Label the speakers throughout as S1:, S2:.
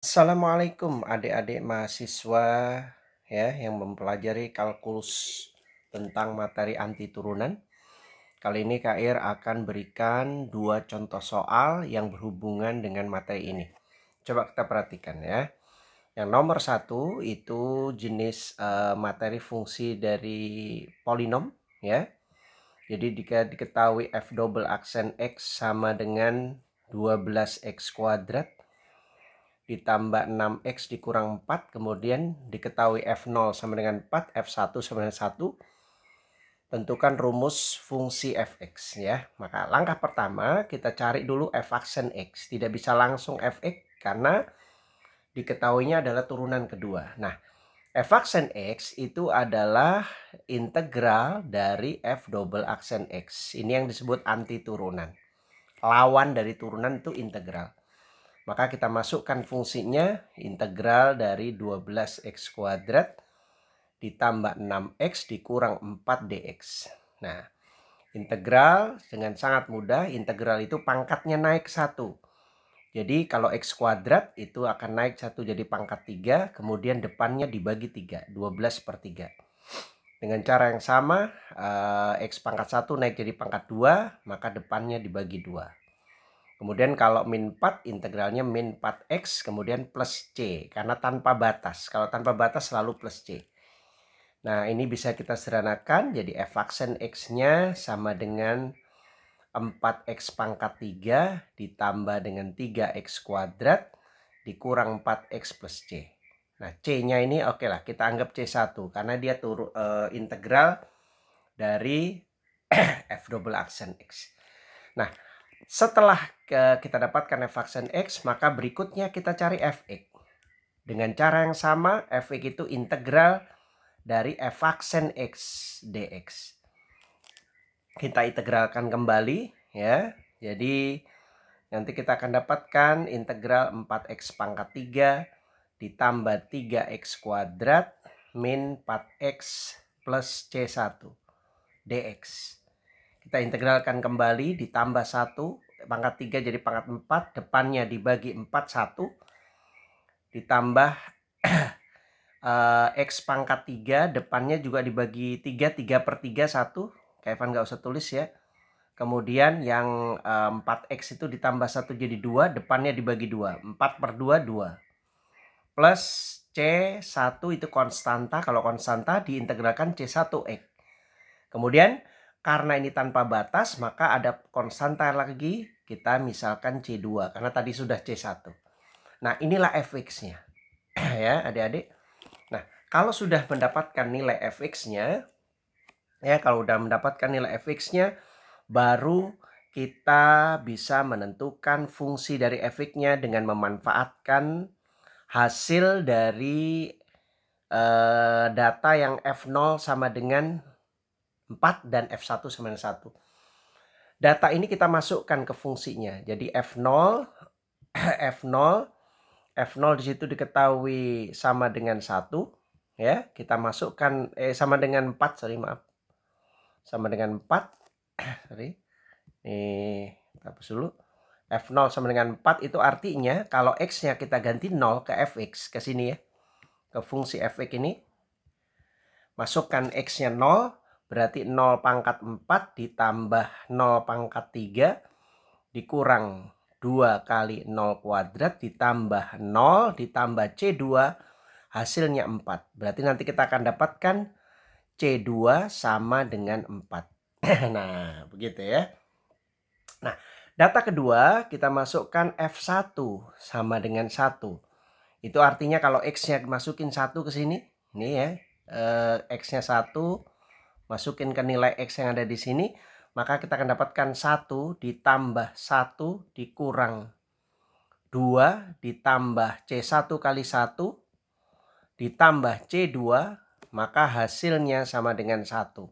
S1: Assalamualaikum adik-adik mahasiswa ya yang mempelajari kalkulus tentang materi anti turunan. Kali ini Kak Ir akan berikan dua contoh soal yang berhubungan dengan materi ini. Coba kita perhatikan ya. Yang nomor satu itu jenis materi fungsi dari polinom ya. Jadi jika diketahui f double aksen x sama dengan 12x kuadrat ditambah 6x dikurang 4, kemudian diketahui f0 sama dengan 4, f1 sama dengan 1, tentukan rumus fungsi fx ya. Maka langkah pertama kita cari dulu f aksen x. Tidak bisa langsung fx karena diketahuinya adalah turunan kedua. Nah, f aksen x itu adalah integral dari f double aksen x. Ini yang disebut anti turunan. Lawan dari turunan itu integral. Maka kita masukkan fungsinya integral dari 12x kuadrat ditambah 6x dikurang 4 dx. Nah, integral dengan sangat mudah, integral itu pangkatnya naik 1. Jadi kalau x kuadrat itu akan naik 1 jadi pangkat 3, kemudian depannya dibagi 3, 12 per 3. Dengan cara yang sama, x pangkat 1 naik jadi pangkat 2, maka depannya dibagi 2. Kemudian kalau min 4 integralnya min 4x kemudian plus c karena tanpa batas. Kalau tanpa batas selalu plus c. Nah ini bisa kita sederhanakan jadi f aksen x-nya sama dengan 4x pangkat 3 ditambah dengan 3x kuadrat dikurang 4x plus c. Nah c-nya ini oke lah kita anggap c1 karena dia integral dari f double aksen x. Nah setelah kita dapatkan f aksen x, maka berikutnya kita cari fx. Dengan cara yang sama, fx itu integral dari f aksen x dx. Kita integralkan kembali ya. Jadi nanti kita akan dapatkan integral 4x pangkat 3 ditambah 3x kuadrat min 4x plus c1 dx. Kita integralkan kembali ditambah 1, pangkat 3 jadi pangkat 4, depannya dibagi 4, 1, ditambah x pangkat 3, depannya juga dibagi 3, 3 per 3, 1. Kak Evan nggak usah tulis ya. Kemudian yang 4x itu ditambah 1 jadi 2, depannya dibagi 2. 4 per 2, 2. Plus C1 itu konstanta, kalau konstanta diintegralkan C1x. Kemudian karena ini tanpa batas, maka ada konstanta lagi, kita misalkan C2, karena tadi sudah C1. Nah, inilah fx-nya. Ya, adik-adik. Nah, kalau sudah mendapatkan nilai fx-nya, ya, kalau sudah mendapatkan nilai fx-nya, baru kita bisa menentukan fungsi dari fx-nya dengan memanfaatkan hasil dari data yang f0 sama dengan 4 dan f1 sama dengan 1. Data ini kita masukkan ke fungsinya. Jadi f0 f0 di situ diketahui sama dengan 1 ya. Kita masukkan sama dengan 4, sorry maaf. Sama dengan 4. Sorry. Nih, hapus dulu. f0 sama dengan 4 itu artinya kalau x-nya kita ganti 0 ke fx ke sini ya. Ke fungsi fx ini. Masukkan x-nya 0, berarti 0 pangkat 4 ditambah 0 pangkat 3 dikurang 2 kali 0 kuadrat ditambah 0 ditambah C2 hasilnya 4. Berarti nanti kita akan dapatkan C2 sama dengan 4. Nah, begitu ya. Nah, data kedua kita masukkan F1 sama dengan 1. Itu artinya kalau X-nya masukin 1 ke sini, ini ya. X-nya 1, masukin ke nilai X yang ada di sini, maka kita akan dapatkan 1 ditambah 1 dikurang 2 ditambah C1 kali 1 ditambah C2, maka hasilnya sama dengan 1.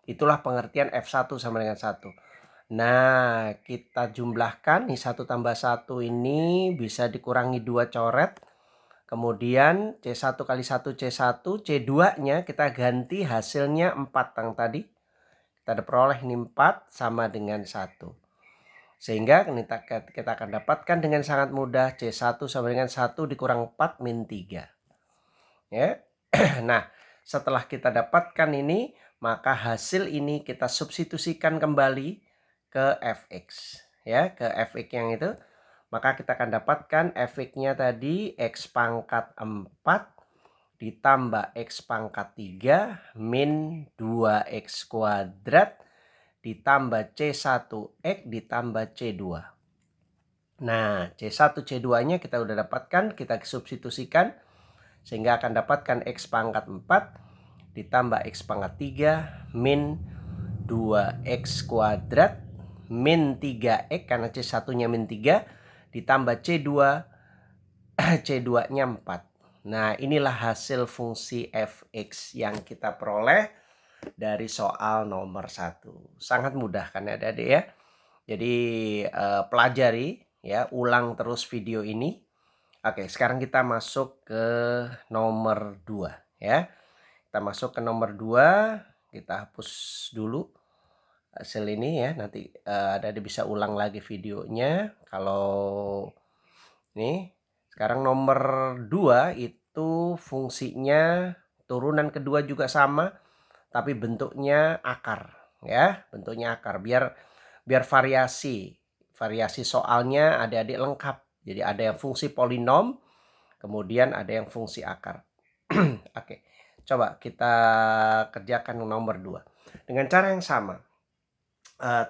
S1: Itulah pengertian F1 sama dengan 1. Nah, kita jumlahkan, nih 1 tambah 1 ini bisa dikurangi 2 coret. Kemudian C1 kali 1 C1, C2-nya kita ganti hasilnya 4 yang tadi. Kita ada peroleh ini 4 sama dengan 1. Sehingga kita akan dapatkan dengan sangat mudah C1 sama dengan 1 dikurang 4 min 3. Ya. Nah, setelah kita dapatkan ini, maka hasil ini kita substitusikan kembali ke fx. Ya, ke fx yang itu. Maka kita akan dapatkan fx-nya tadi x pangkat 4 ditambah x pangkat 3 min 2x kuadrat ditambah C1X ditambah C2. Nah, C1, C2-nya kita udah dapatkan, kita substitusikan. Sehingga akan dapatkan X pangkat 4 ditambah X pangkat 3 min 2X kuadrat min 3X karena C1-nya min 3 ditambah C2, C2-nya 4. Nah, inilah hasil fungsi fx yang kita peroleh dari soal nomor 1. Sangat mudah kan adik-adik ya. Jadi pelajari ya, ulang terus video ini. Oke, sekarang kita masuk ke nomor 2 ya. Kita masuk ke nomor 2, kita hapus dulu hasil ini ya. Nanti adik-adik bisa ulang lagi videonya. Kalau ini sekarang nomor 2 itu fungsinya turunan kedua juga sama, tapi bentuknya akar ya, bentuknya akar biar variasi soalnya adik-adik lengkap. Jadi ada yang fungsi polinom, kemudian ada yang fungsi akar. Oke, coba kita kerjakan nomor 2 dengan cara yang sama.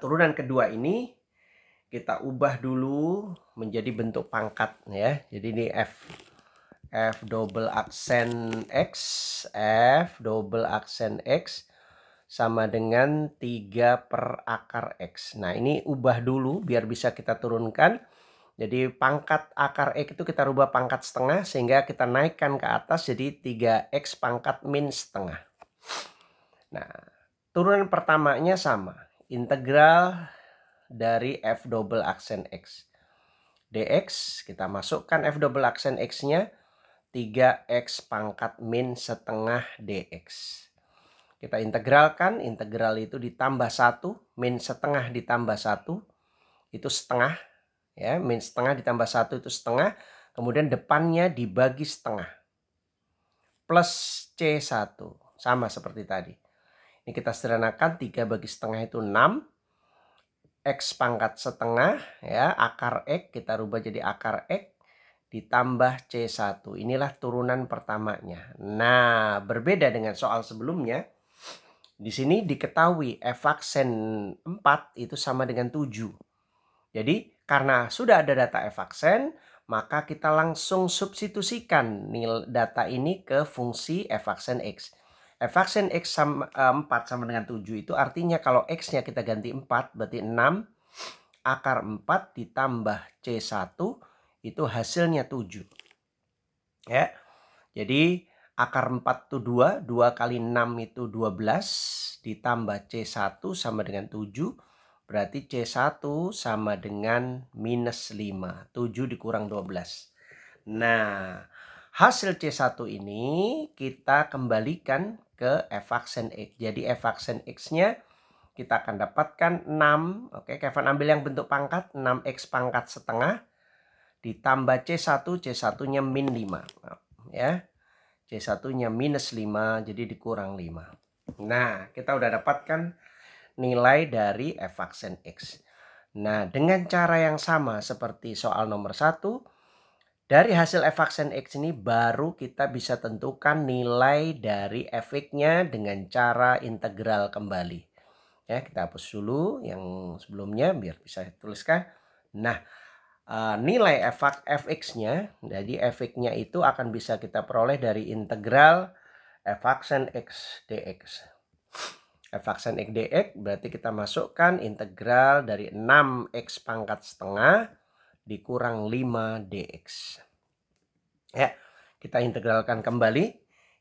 S1: Turunan kedua ini kita ubah dulu menjadi bentuk pangkat ya. Jadi ini f double aksen x, sama dengan 3 per akar x. Nah, ini ubah dulu biar bisa kita turunkan. Jadi pangkat akar x itu kita rubah pangkat setengah sehingga kita naikkan ke atas jadi 3x pangkat min setengah. Nah, turunan pertamanya sama. Integral dari f double aksen x. dx, kita masukkan f double aksen x-nya 3x pangkat min setengah dx. Kita integralkan, integral itu ditambah 1, min setengah ditambah 1, itu setengah. Ya, min setengah ditambah 1 itu setengah, kemudian depannya dibagi setengah. Plus C1, sama seperti tadi. Ini kita sederhanakan, 3 bagi setengah itu 6. X pangkat setengah, ya, akar X, kita rubah jadi akar X. Ditambah C1. Inilah turunan pertamanya. Nah, berbeda dengan soal sebelumnya. Di sini diketahui f aksen 4 itu sama dengan 7. Jadi, karena sudah ada data f aksen, maka kita langsung substitusikan nilai data ini ke fungsi f aksen x. F aksen x sama 4 sama dengan 7 itu artinya kalau x-nya kita ganti 4, berarti 6 akar 4 ditambah C1 itu hasilnya 7. Ya. Jadi akar 4 itu 2, 2 kali 6 itu 12 ditambah C1 sama dengan 7, berarti C1 sama dengan minus 5. 7 dikurang 12. Nah, hasil C1 ini kita kembalikan ke f aksen x. Jadi f aksen x-nya kita akan dapatkan 6. Oke, Kevin ambil yang bentuk pangkat, 6x pangkat setengah ditambah C1, C1-nya min 5. Ya. C1-nya minus 5, jadi dikurang 5. Nah, kita udah dapatkan nilai dari f aksen x. Nah, dengan cara yang sama seperti soal nomor 1, dari hasil f aksen x ini baru kita bisa tentukan nilai dari fx-nya dengan cara integral kembali. Ya, kita hapus dulu yang sebelumnya biar bisa tuliskan. Nah, nilai fx-nya, jadi fx-nya itu akan bisa kita peroleh dari integral f aksen x dx. F aksen x dx berarti kita masukkan integral dari 6x pangkat setengah dikurang 5 dx. Ya, kita integralkan kembali.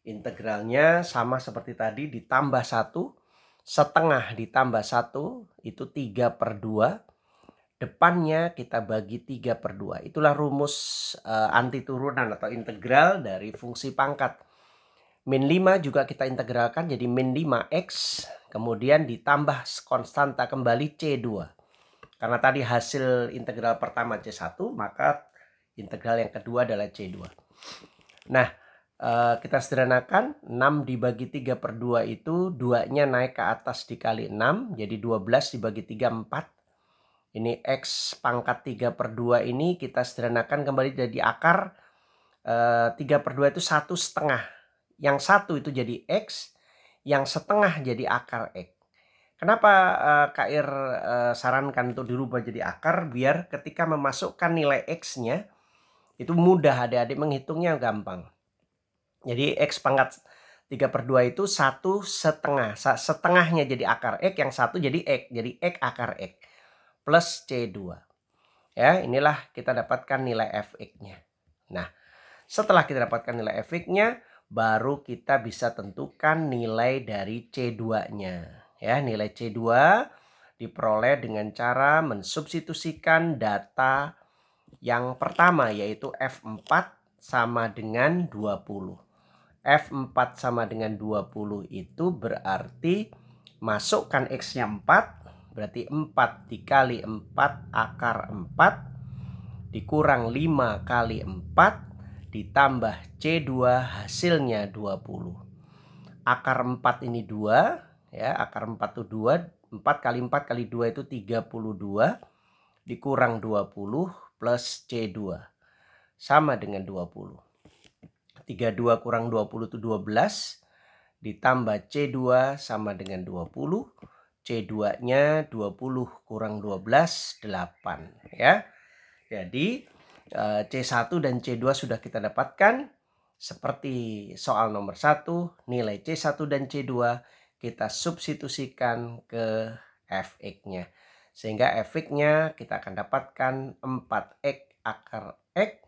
S1: Integralnya sama seperti tadi, ditambah 1. Setengah ditambah 1 itu 3 per 2. Depannya kita bagi 3 per 2. Itulah rumus anti turunan atau integral dari fungsi pangkat. Min 5 juga kita integralkan jadi min 5x. Kemudian ditambah konstanta kembali C2. Karena tadi hasil integral pertama C1, maka integral yang kedua adalah C2. Nah, kita sederhanakan, 6 dibagi 3/2 itu 2-nya naik ke atas dikali 6, jadi 12 dibagi 3, 4. Ini X pangkat 3/2 ini kita sederhanakan kembali jadi akar 3/2 itu 1/2. Yang 1 itu jadi X, yang setengah jadi akar X. Kenapa Kak Ir sarankan untuk dirubah jadi akar? Biar ketika memasukkan nilai X-nya, itu mudah, adik-adik menghitungnya gampang. Jadi X pangkat 3/2 itu 1/2. Setengahnya jadi akar X, yang satu jadi X. Jadi X akar X plus C2. Ya, inilah kita dapatkan nilai Fx-nya. Nah, setelah kita dapatkan nilai Fx-nya, baru kita bisa tentukan nilai dari C2-nya. Ya, nilai C2 diperoleh dengan cara mensubstitusikan data yang pertama, yaitu F4 sama dengan 20. F4 sama dengan 20 itu berarti masukkan X-nya 4, berarti 4 dikali 4 akar 4 dikurang 5 kali 4 ditambah C2 hasilnya 20. Akar 4 ini 2, ya, akar 4 itu 2, 4 kali 4 kali 2 itu 32 dikurang 20 plus C2 sama dengan 20. 32 kurang 20 itu 12 ditambah C2 sama dengan 20. C2-nya 20 kurang 12, 8 ya. Jadi C1 dan C2 sudah kita dapatkan. Seperti soal nomor 1, nilai C1 dan C2 kita substitusikan ke Fx-nya. Sehingga Fx-nya kita akan dapatkan 4x akar X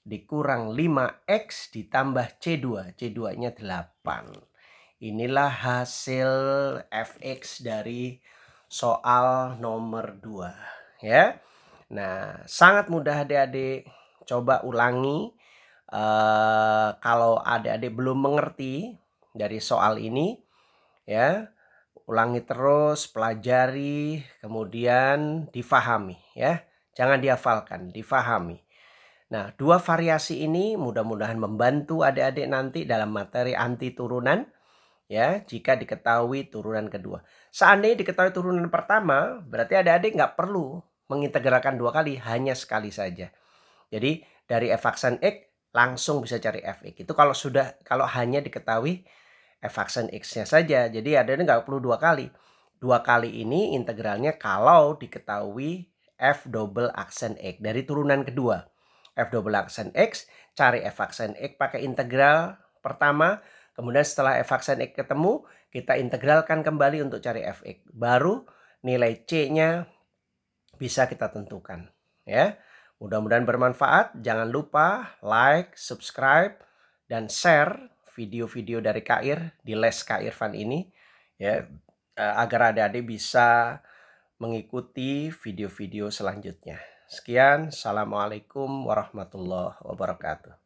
S1: dikurang 5x ditambah C2. C2-nya 8. Inilah hasil Fx dari soal nomor 2 ya. Nah, sangat mudah adik-adik. Coba ulangi. Kalau adik-adik belum mengerti dari soal ini, ya, ulangi terus, pelajari, kemudian difahami ya. Jangan dihafalkan, difahami. Nah, dua variasi ini mudah-mudahan membantu adik-adik nanti dalam materi anti turunan ya, jika diketahui turunan kedua. Seandainya diketahui turunan pertama, berarti adik-adik nggak perlu mengintegralkan 2 kali, hanya sekali saja. Jadi dari f aksen X langsung bisa cari Fx. Itu kalau hanya diketahui f aksen X-nya saja. Jadi adik-adik nggak perlu 2 kali. 2 kali ini integralnya kalau diketahui f double aksen X dari turunan kedua. F double aksen X, cari f aksen X pakai integral pertama. Kemudian setelah f aksen X ketemu, kita integralkan kembali untuk cari Fx. Baru nilai C-nya bisa kita tentukan. Ya, mudah-mudahan bermanfaat. Jangan lupa like, subscribe, dan share video-video dari Kak Ir di Les Kak Irfan ini. Ya, agar adik-adik bisa mengikuti video-video selanjutnya. Sekian, assalamualaikum warahmatullahi wabarakatuh.